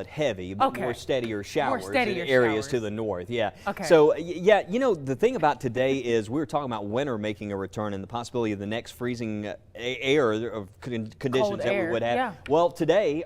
heavy, but more steadier showers in areas showers to the north. Yeah. Okay. So, yeah, the thing about today is we were talking about winter making a return and the possibility of the next freezing air of conditions that we would have. Yeah. Well,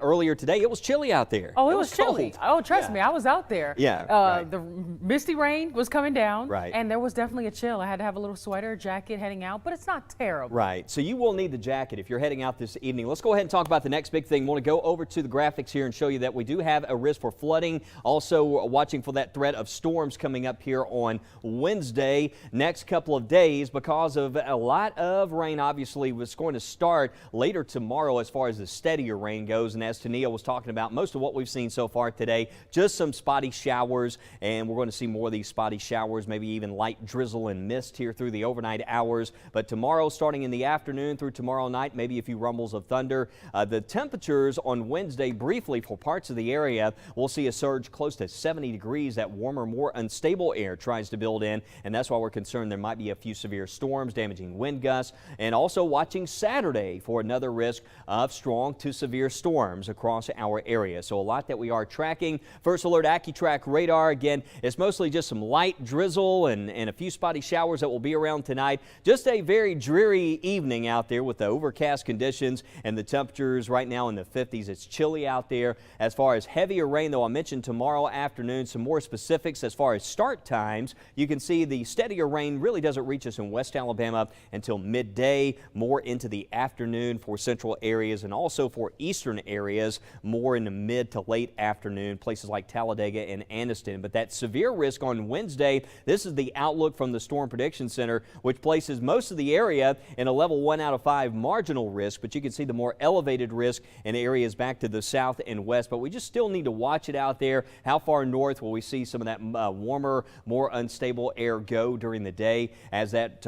earlier today, it was chilly out there. Oh, it was chilly. Cold. Oh, trust me, I was out there. Yeah. Right. The misty rain was coming down. Right. And there was definitely a chill. I had to have a little sweater, jacket heading out, but it's not terrible. Right. So you will need the jacket if you're heading out this evening. Let's go ahead and talk about the next big thing. I want to go over to the graphics here and show you that we do have a risk for flooding. Also watching for that threat of storms coming up here on Wednesday. Next couple of days, because of a lot of rain, obviously, was going to start later tomorrow as far as the steadier rain goes. And as Tania was talking about, most of what we've seen so far today, just some spotty showers. And we're going to see more of these spotty showers, maybe even light drizzle and mist here through the overnight hours. But tomorrow, starting in the afternoon through tomorrow night, maybe a few rumbles of thunder. The temperatures on Wednesday, briefly for parts of the area, we'll see a surge close to 70 degrees. That warmer, more unstable air tries to build in, and that's why we're concerned there might be a few severe storms, damaging wind gusts, and also watching Saturday for another risk of strong to severe storms across our area. So a lot that we are tracking. First Alert AccuTrack radar, again, it's mostly just some light drizzle and a few spotty showers that will be around tonight. Just a very dreary evening out there with the overcast conditions and the temperatures right now in the 50s. It's chilly out there. As far as heavier rain, though, I mentioned tomorrow afternoon, some more specifics as far as start times. You can see the steadier rain really doesn't reach us in West Alabama until midday, more into the afternoon for central areas and also for eastern areas, more in the mid to late afternoon, places like Talladega and Anniston. But that severe risk on Wednesday, this is the outlook from the Storm Prediction Center, which places most of the area in a level 1 out of 5 marginal risk, but you can see the more elevated risk in areas back to the south and west. But we just still need to watch it out there. How far north will we see some of that warmer, more unstable air go during the day? As that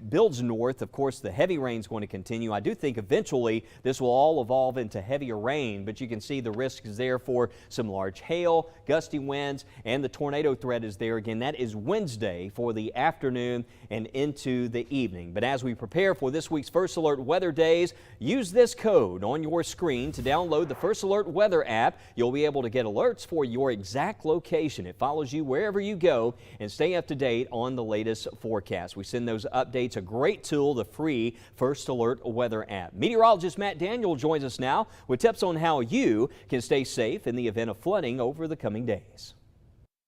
builds north, of course, the heavy rain is going to continue. I do think eventually this will all evolve into heavier rain, but you can see the risk is there for some large hail, gusty winds, and the tornado threat is there again. That is Wednesday for the afternoon and into the evening. But as we prepare for this week's First Alert weather days, use this code on your screen to download the First Alert weather app. You'll be able to get alerts for your exact location. It follows you wherever you go and stay up to date on the latest forecast. We send those updates, a great tool, the free First Alert weather app. Meteorologist Matt Daniel joins us now with tips on how you can stay safe in the event of flooding over the coming days.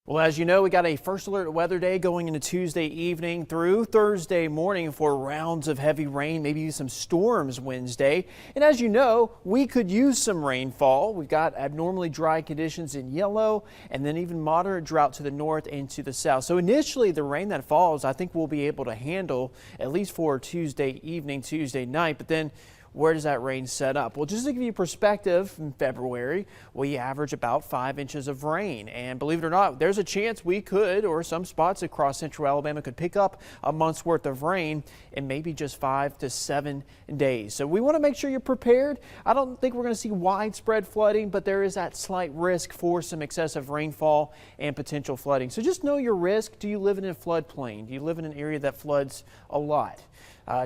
Well, as you know, we got a First Alert weather day going into Tuesday evening through Thursday morning for rounds of heavy rain, maybe some storms Wednesday. And as you know, we could use some rainfall. We've got abnormally dry conditions in yellow and then even moderate drought to the north and to the south. So initially, the rain that falls, I think we'll be able to handle at least for Tuesday evening, Tuesday night. But then where does that rain set up? Well, just to give you perspective, in February, we average about 5 inches of rain. And believe it or not, there's a chance we could, or some spots across central Alabama could pick up a month's worth of rain in maybe just 5 to 7 days. So we want to make sure you're prepared. I don't think we're going to see widespread flooding, but there is that slight risk for some excessive rainfall and potential flooding. So just know your risk. Do you live in a floodplain? Do you live in an area that floods a lot?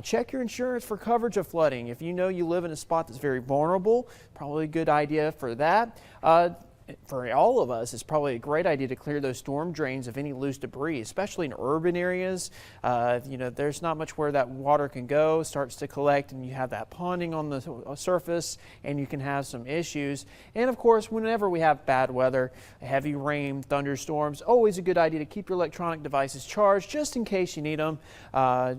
Check your insurance for coverage of flooding. If you know you live in a spot that's very vulnerable, probably a good idea for that. For all of us, it's probably a great idea to clear those storm drains of any loose debris, especially in urban areas. There's not much where that water can go, starts to collect, and you have that ponding on the surface, and you can have some issues. And of course, whenever we have bad weather, heavy rain, thunderstorms, always a good idea to keep your electronic devices charged just in case you need them,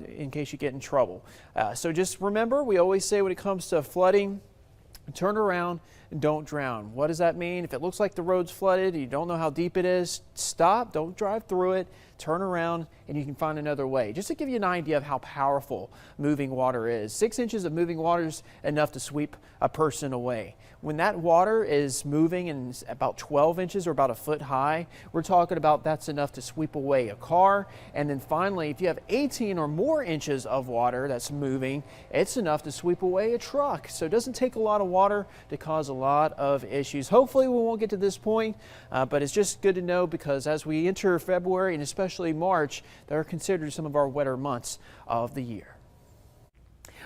in case you get in trouble. So just remember, we always say when it comes to flooding, turn around and don't drown. What does that mean? If it looks like the road's flooded, you don't know how deep it is, stop, don't drive through it, turn around, and you can find another way. Just to give you an idea of how powerful moving water is. 6 inches of moving water is enough to sweep a person away. When that water is moving and about 12 inches or about a foot high, we're talking about that's enough to sweep away a car. And then finally, if you have 18 or more inches of water that's moving, it's enough to sweep away a truck. So it doesn't take a lot of water to cause a lot of issues. Hopefully we won't get to this point, but it's just good to know because as we enter February and especially March, they're considered some of our wetter months of the year.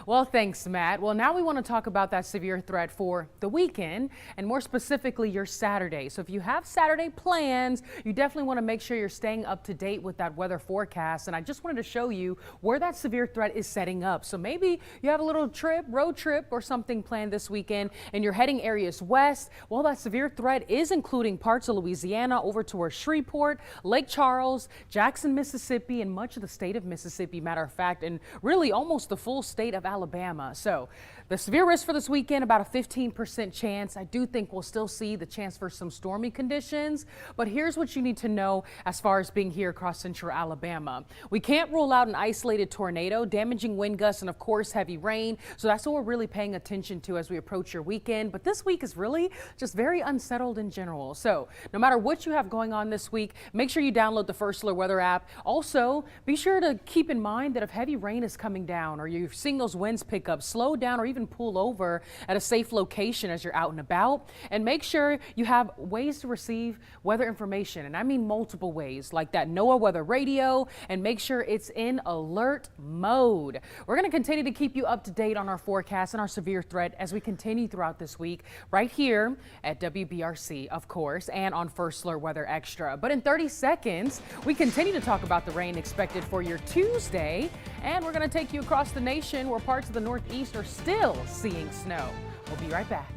Well, thanks, Matt. Well, now we want to talk about that severe threat for the weekend and more specifically your Saturday. So if you have Saturday plans, you definitely want to make sure you're staying up to date with that weather forecast. And I just wanted to show you where that severe threat is setting up. So maybe you have a little road trip or something planned this weekend and you're heading areas west. Well, that severe threat is including parts of Louisiana over towards Shreveport, Lake Charles, Jackson, Mississippi, and much of the state of Mississippi, matter of fact, and really almost the full state of Alabama. So the severe risk for this weekend, about a 15% chance. I do think we'll still see the chance for some stormy conditions, but here's what you need to know as far as being here across central Alabama. We can't rule out an isolated tornado, damaging wind gusts, and of course heavy rain. So that's what we're really paying attention to as we approach your weekend. But this week is really just very unsettled in general. So no matter what you have going on this week, make sure you download the First Alert Weather app. Also, be sure to keep in mind that if heavy rain is coming down or you're seeing those winds pick up, slow down or even pull over at a safe location as you're out and about. And make sure you have ways to receive weather information. And I mean multiple ways, like that NOAA weather radio, and make sure it's in alert mode. We're going to continue to keep you up to date on our forecast and our severe threat as we continue throughout this week, right here at WBRC, of course, and on First Alert Weather Extra. But in 30 seconds, we continue to talk about the rain expected for your Tuesday, and we're going to take you across the nation where parts of the Northeast are still seeing snow. We'll be right back.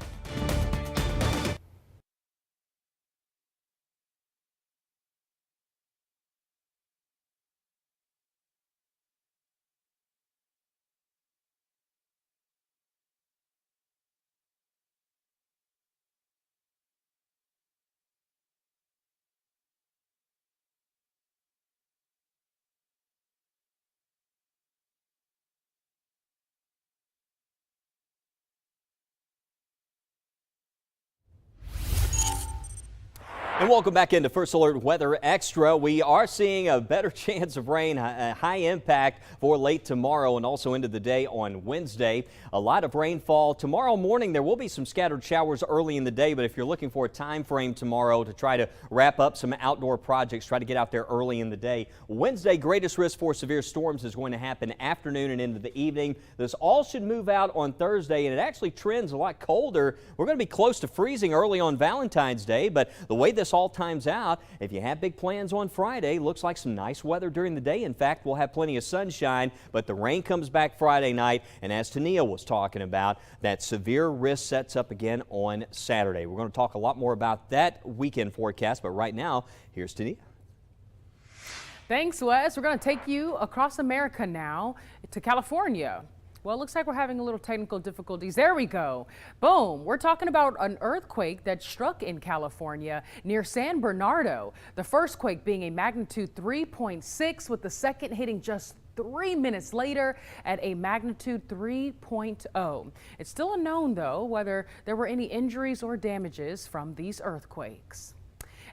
And welcome back into First Alert Weather Extra. We are seeing a better chance of rain, a high impact for late tomorrow and also into the day on Wednesday. A lot of rainfall tomorrow morning. There will be some scattered showers early in the day, but if you're looking for a time frame tomorrow to try to wrap up some outdoor projects, try to get out there early in the day. Wednesday, greatest risk for severe storms is going to happen afternoon and into the evening. This all should move out on Thursday, and it actually trends a lot colder. We're going to be close to freezing early on Valentine's Day, but the way this all times out, if you have big plans on Friday, looks like some nice weather during the day. In fact, we'll have plenty of sunshine, but the rain comes back Friday night, and as Tania was talking about, that severe risk sets up again on Saturday. We're going to talk a lot more about that weekend forecast, but right now, here's Tania. Thanks, Wes. We're going to take you across America now to California. Well, it looks like we're having a little technical difficulties. There we go. Boom. We're talking about an earthquake that struck in California near San Bernardino. The first quake being a magnitude 3.6 with the second hitting just 3 minutes later at a magnitude 3.0. It's still unknown, though, whether there were any injuries or damages from these earthquakes.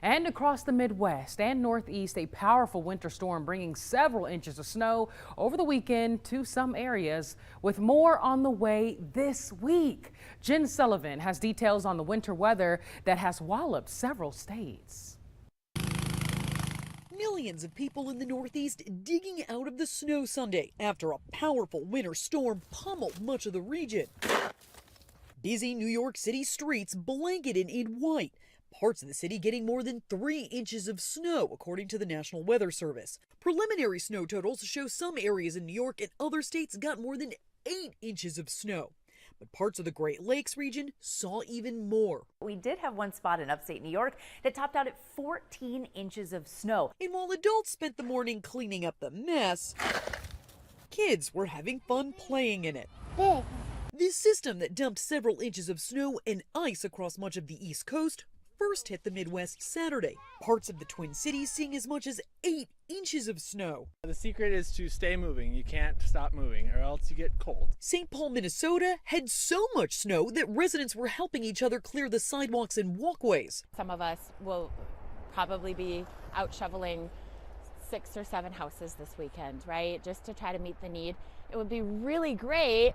And across the Midwest and Northeast, a powerful winter storm bringing several inches of snow over the weekend to some areas, with more on the way this week. Jen Sullivan has details on the winter weather that has walloped several states. Millions of people in the Northeast digging out of the snow Sunday after a powerful winter storm pummeled much of the region. Busy New York City streets blanketed in white. Parts of the city getting more than 3 inches of snow, according to the National Weather Service. Preliminary snow totals show some areas in New York and other states got more than 8 inches of snow. But parts of the Great Lakes region saw even more. We did have one spot in upstate New York that topped out at 14 inches of snow. And while adults spent the morning cleaning up the mess, kids were having fun playing in it. This system that dumped several inches of snow and ice across much of the East Coast first hit the Midwest Saturday. Parts of the Twin Cities seeing as much as 8 inches of snow. The secret is to stay moving. You can't stop moving or else you get cold. St. Paul, Minnesota had so much snow that residents were helping each other clear the sidewalks and walkways. Some of us will probably be out shoveling 6 or 7 houses this weekend, right? Just to try to meet the need. It would be really great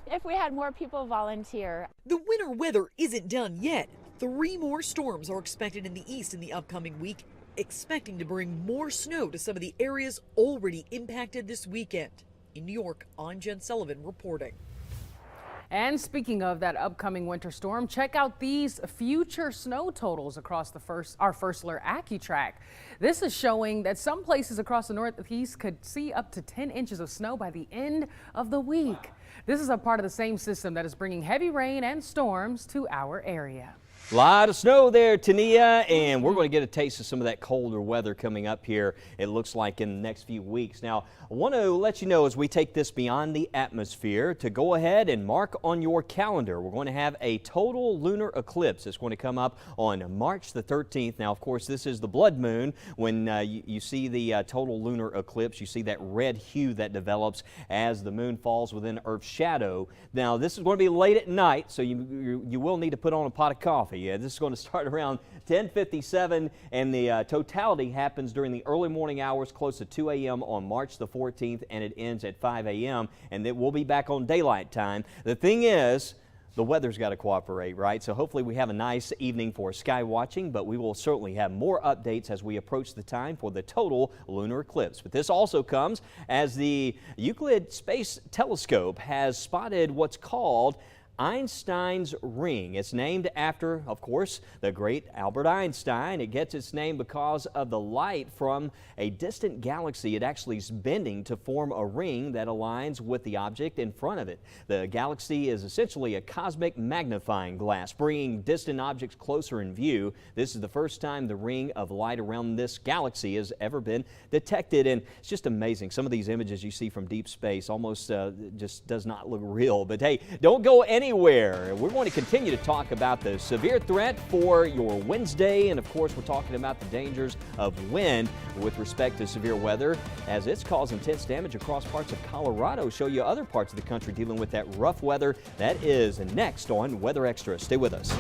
if we had more people volunteer. The winter weather isn't done yet. 3 more storms are expected in the east in the upcoming week, expecting to bring more snow to some of the areas already impacted this weekend. In New York, I'm Jen Sullivan reporting. And speaking of that upcoming winter storm, check out these future snow totals across our first alert AccuTrack. This is showing that some places across the Northeast could see up to 10 inches of snow by the end of the week. This is a part of the same system that is bringing heavy rain and storms to our area. A lot of snow there, Tania, and we're going to get a taste of some of that colder weather coming up here, it looks like, in the next few weeks. Now, I want to let you know as we take this beyond the atmosphere to go ahead and mark on your calendar. We're going to have a total lunar eclipse. It's going to come up on March the 13th. Now, of course, this is the blood moon. When you see the total lunar eclipse, you see that red hue that develops as the moon falls within Earth's shadow. Now, this is going to be late at night, so you will need to put on a pot of coffee. Yeah, this is going to start around 10:57, and the totality happens during the early morning hours, close to 2 a.m. on March the 14th, and it ends at 5 a.m., and it will be back on daylight time. The thing is, the weather's got to cooperate, right? So hopefully we have a nice evening for sky watching, but we will certainly have more updates as we approach the time for the total lunar eclipse. But this also comes as the Euclid Space Telescope has spotted what's called Einstein's ring. It's named after, of course, the great Albert Einstein. It gets its name because of the light from a distant galaxy. It actually is bending to form a ring that aligns with the object in front of it. The galaxy is essentially a cosmic magnifying glass, bringing distant objects closer in view. This is the first time the ring of light around this galaxy has ever been detected, and it's just amazing. Some of these images you see from deep space almost just does not look real. But hey, don't go anywhere. We're going to continue to talk about the severe threat for your Wednesday, and of course we're talking about the dangers of wind with respect to severe weather as it's causing intense damage across parts of Colorado. Show you other parts of the country dealing with that rough weather. That is next on Weather Extra. Stay with us.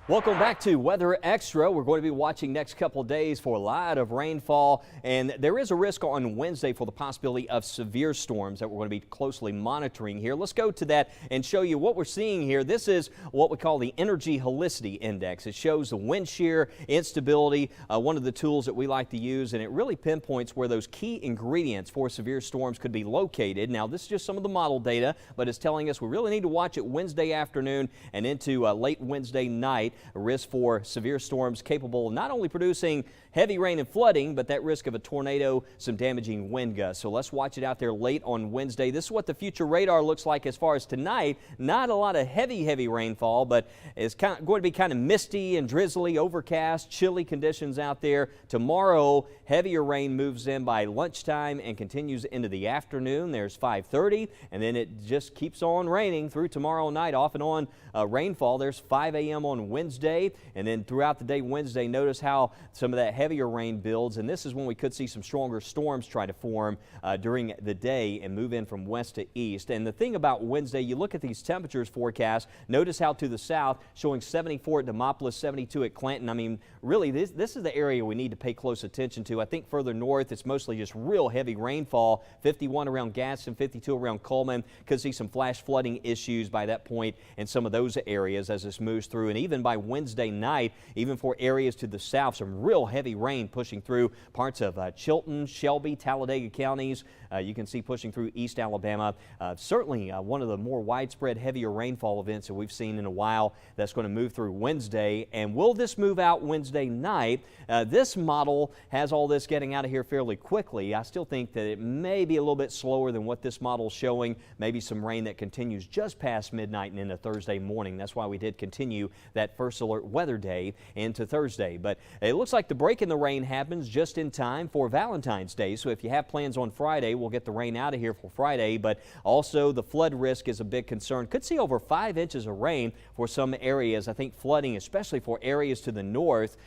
Welcome back to Weather Extra. We're going to be watching next couple of days for a lot of rainfall, and there is a risk on Wednesday for the possibility of severe storms that we're going to be closely monitoring here. Let's go to that and show you what we're seeing here. This is what we call the Energy Helicity Index. It shows the wind shear instability, one of the tools that we like to use, and it really pinpoints where those key ingredients for severe storms could be located. Now, this is just some of the model data, but it's telling us we really need to watch it Wednesday afternoon and into late Wednesday night. A risk for severe storms capable of not only producing heavy rain and flooding, but that risk of a tornado, some damaging wind gusts. So let's watch it out there late on Wednesday. This is what the future radar looks like as far as tonight. Not a lot of heavy rainfall, but it's going to be kind of misty and drizzly, overcast, chilly conditions out there. Tomorrow, heavier rain moves in by lunchtime and continues into the afternoon. There's 5:30, and then it just keeps on raining through tomorrow night, off and on rainfall. There's 5 a.m. on Wednesday, and then throughout the day Wednesday, notice how some of that heavier rain builds, and this is when we could see some stronger storms try to form during the day and move in from west to east. And the thing about Wednesday, you look at these temperatures forecast, notice how to the south showing 74 at Demopolis, 72 at Clanton. I mean, really, this is the area we need to pay close attention to. I think further north, it's mostly just real heavy rainfall. 51 around Gaston, 52 around Coleman. Could see some flash flooding issues by that point in some of those areas as this moves through. And even by Wednesday night, even for areas to the south, some real heavy rain pushing through parts of Chilton, Shelby, Talladega counties. You can see pushing through East Alabama. Certainly one of the more widespread heavier rainfall events that we've seen in a while that's going to move through Wednesday. And will this move out Wednesday night? This model has all this getting out of here fairly quickly. I still think that it may be a little bit slower than what this model is showing. Maybe some rain that continues just past midnight and into Thursday morning. That's why we did continue that first alert weather day into Thursday. But it looks like the break in the rain happens just in time for Valentine's Day. So if you have plans on Friday, we'll get the rain out of here for Friday. But also the flood risk is a big concern. Could see over 5 inches of rain for some areas. I think flooding, especially for areas to the north.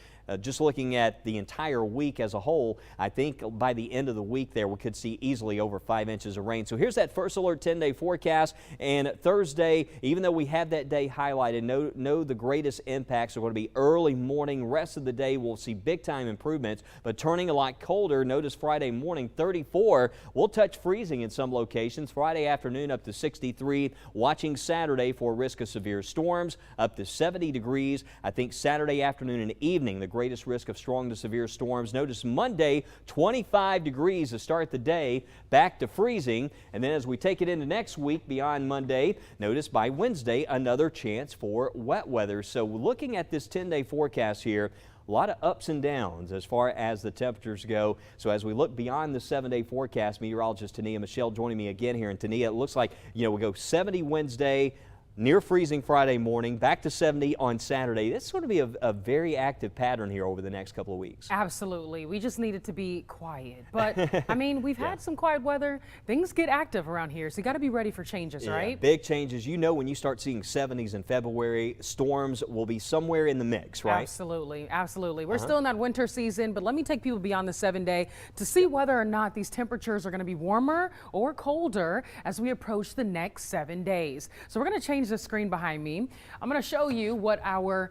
Just looking at the entire week as a whole, I think by the end of the week there, we could see easily over 5 inches of rain. So here's that first alert 10-day forecast. And Thursday, even though we have that day highlighted, know the greatest impacts are going to be early morning. Rest of the day, we'll see big time improvements, but turning a lot colder. Notice Friday morning, 34. We'll touch freezing in some locations. Friday afternoon up to 63. Watching Saturday for a risk of severe storms up to 70 degrees. I think Saturday afternoon and evening, the greatest risk of strong to severe storms. Notice Monday, 25 degrees to start the day, back to freezing. And then as we take it into next week beyond Monday, notice by Wednesday, another chance for wet weather. So looking at this 10-day forecast here, a lot of ups and downs as far as the temperatures go. So as we look beyond the 7-day forecast, meteorologist Tania Michelle joining me again here. And Tania, it looks like, we go 70 Wednesday, near freezing Friday morning, back to 70 on Saturday. This is going to be a very active pattern here over the next couple of weeks. Absolutely. We just need it to be quiet. But, I mean, we've had some quiet weather. Things get active around here, so you got to be ready for changes, right? Big changes. When you start seeing 70s in February, storms will be somewhere in the mix, right? Absolutely. Absolutely. We're still in that winter season, but let me take people beyond the 7-day to see whether or not these temperatures are going to be warmer or colder as we approach the next 7 days. So we're going to change the screen behind me. I'm going to show you what our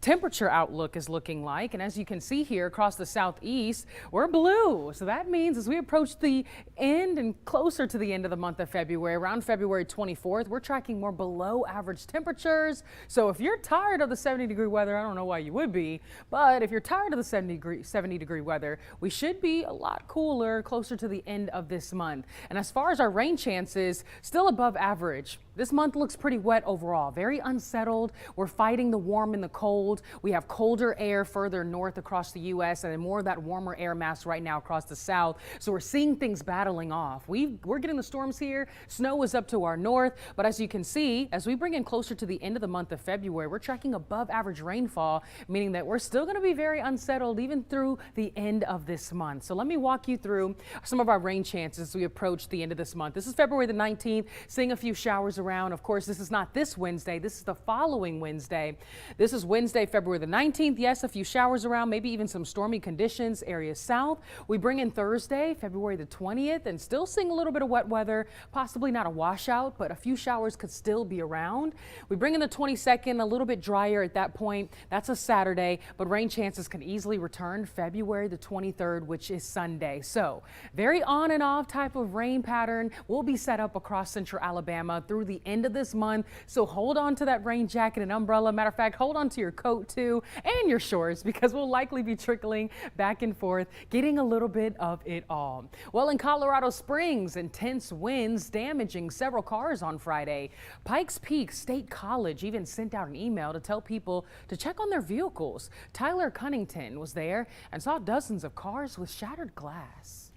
temperature outlook is looking like, and as you can see here across the southeast, we're blue. So that means as we approach the end and closer to the end of the month of February, around February 24th, we're tracking more below average temperatures. So if you're tired of the 70-degree weather, I don't know why you would be, but if you're tired of the 70-degree weather, we should be a lot cooler closer to the end of this month. And as far as our rain chances, still above average. This month looks pretty wet overall, very unsettled. We're fighting the warm and the cold. We have colder air further north across the U.S. and then more of that warmer air mass right now across the south. So we're seeing things battling off. We're getting the storms here. Snow is up to our north. But as you can see, as we bring in closer to the end of the month of February, we're tracking above average rainfall, meaning that we're still going to be very unsettled even through the end of this month. So let me walk you through some of our rain chances as we approach the end of this month. This is February the 19th, seeing a few showers around. Of course, this is not this Wednesday. This is the following Wednesday. This is Wednesday, February the 19th. Yes, a few showers around, maybe even some stormy conditions areas south. We bring in Thursday, February the 20th, and still seeing a little bit of wet weather, possibly not a washout, but a few showers could still be around. We bring in the 22nd, a little bit drier at that point. That's a Saturday, but rain chances can easily return February the 23rd, which is Sunday. So very on and off type of rain pattern will be set up across central Alabama through the end of this month. So hold on to that rain jacket and umbrella. Matter of fact, hold on to your coat too and your shorts, because we'll likely be trickling back and forth, getting a little bit of it all. Well, in Colorado Springs, intense winds damaging several cars on Friday. Pikes Peak State College even sent out an email to tell people to check on their vehicles. Tyler Cunnington was there and saw dozens of cars with shattered glass.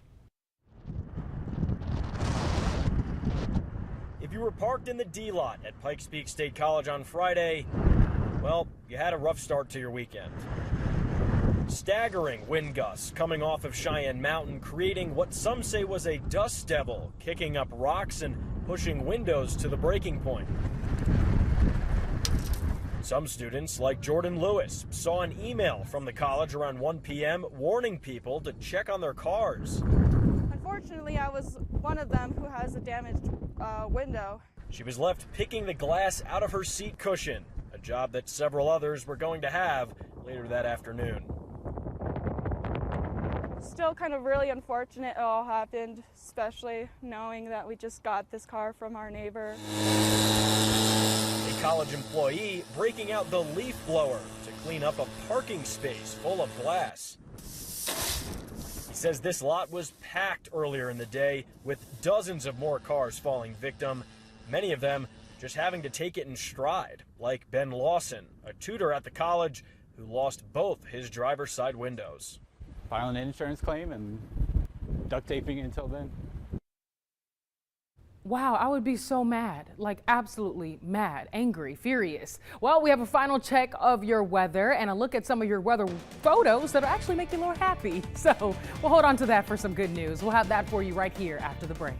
If you were parked in the D lot at Pikes Peak State College on Friday, well, you had a rough start to your weekend. Staggering wind gusts coming off of Cheyenne Mountain, creating what some say was a dust devil, kicking up rocks and pushing windows to the breaking point. Some students, like Jordan Lewis, saw an email from the college around 1 p.m. warning people to check on their cars. Unfortunately, I was one of them who has a damaged window. She was left picking the glass out of her seat cushion, a job that several others were going to have later that afternoon. Still kind of really unfortunate it all happened, especially knowing that we just got this car from our neighbor. A college employee breaking out the leaf blower to clean up a parking space full of glass. He says this lot was packed earlier in the day with dozens of more cars falling victim, many of them just having to take it in stride, like Ben Lawson, a tutor at the college who lost both his driver's side windows. Filing an insurance claim and duct taping it until then. Wow, I would be so mad, like absolutely mad, angry, furious. Well, we have a final check of your weather and a look at some of your weather photos that'll actually make you a little happy. So we'll hold on to that for some good news. We'll have that for you right here after the break.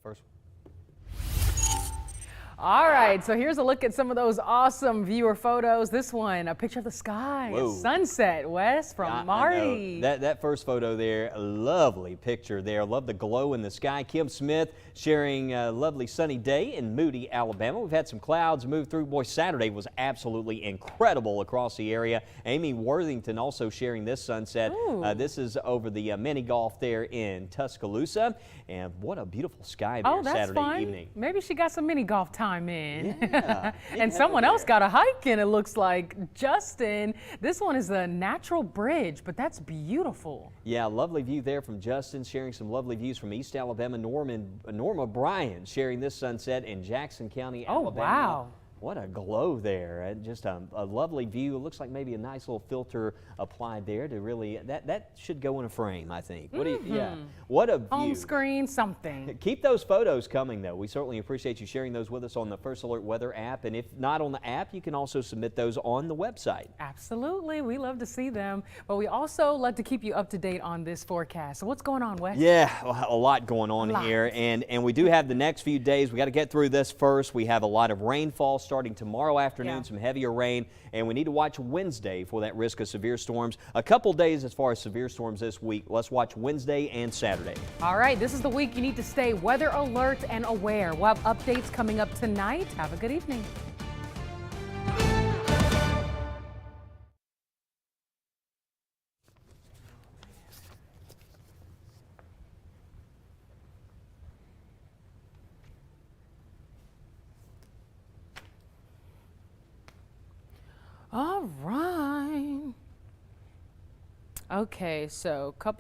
First. All right, so here's a look at some of those awesome viewer photos. This one, a picture of the sky, Whoa. sunset, Wes, from Marty. That first photo there, a lovely picture there. Love the glow in the sky. Kim Smith sharing a lovely sunny day in Moody, Alabama. We've had some clouds move through. Boy, Saturday was absolutely incredible across the area. Amy Worthington also sharing this sunset. This is over the mini golf there in Tuscaloosa. And what a beautiful sky there Saturday evening. Maybe she got some mini golf time in. Yeah, and someone else got a hike in, it looks like. Justin, this one is a natural bridge, but that's beautiful. Yeah, lovely view there from Justin, sharing some lovely views from East Alabama. Norma Bryan sharing this sunset in Jackson County, Alabama. Oh, wow. What a glow there. Just a lovely view. It looks like maybe a nice little filter applied there to really, that should go in a frame, I think. What do you, yeah. What a view. Home screen, something. Keep those photos coming, though. We certainly appreciate you sharing those with us on the First Alert Weather app. And if not on the app, you can also submit those on the website. Absolutely. We love to see them. But we also love to keep you up to date on this forecast. So what's going on, Wes? Yeah, a lot going on here. And we do have the next few days. We got to get through this first. We have a lot of rainfall starting tomorrow afternoon, some heavier rain, and we need to watch Wednesday for that risk of severe storms. A couple days as far as severe storms this week. Let's watch Wednesday and Saturday. All right, this is the week you need to stay weather alert and aware. We'll have updates coming up tonight. Have a good evening. All right. Okay, so couple